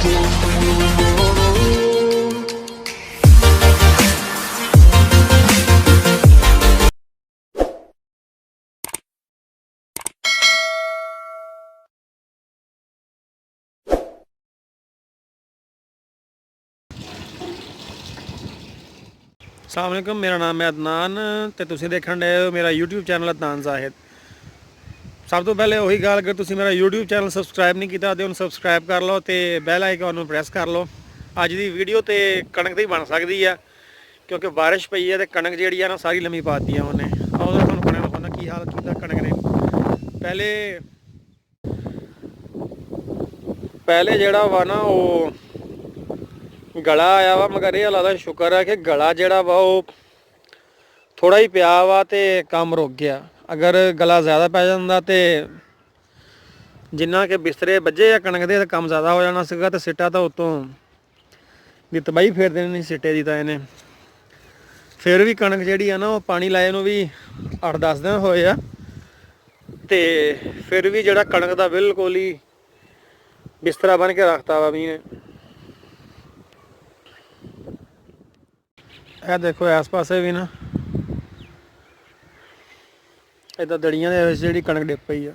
अस्सलाम वालेकुम, मेरा नाम है अदनान तो तुसीं देखण डए हो मेरा यूट्यूब चैनल अदनान जाहिद। सब तो पहले वही गल, अगर तुसीं मेरा यूट्यूब चैनल सबसक्राइब नहीं किया तो उन्हें सबसक्राइब कर लो तो बैल आइकन नूं प्रेस कर लो। अज की वीडियो तो कणक दी बन सकती है क्योंकि बारिश पई है तो कणक जी है ना सारी लम्मी पाती है उन्हें। आओ तुहानूं कणक दिखाउणा की हाल कीता कणक ने। पहले जिहड़ा वा ना वो गला आया वा, मगर यह लगता शुक्र है कि गला जिहड़ा वा वो थोड़ा ही पिया वा ते काम रुक गया। अगर गला ज़्यादा पै जांदा ते जिन्ना कि बिस्तरे बज्जे आ कणक दे काम ज़्यादा हो जाना सीगा ते सिट्टा तो उत्तों दी तबाही फेर देनी सिट्टे दी। तां इहने फिर भी कणक जिहड़ी आ ना वो पानी लाए नूं भी 8-10 दिन होए आ ते फिर भी जिहड़ा कणक दा बिल्कुल ही बिस्तरा बन के रखता वा भी ने। यह देखो इस पासे भी ना इदा दड़ियां दे विच जिहड़ी कणक डिप पई आ।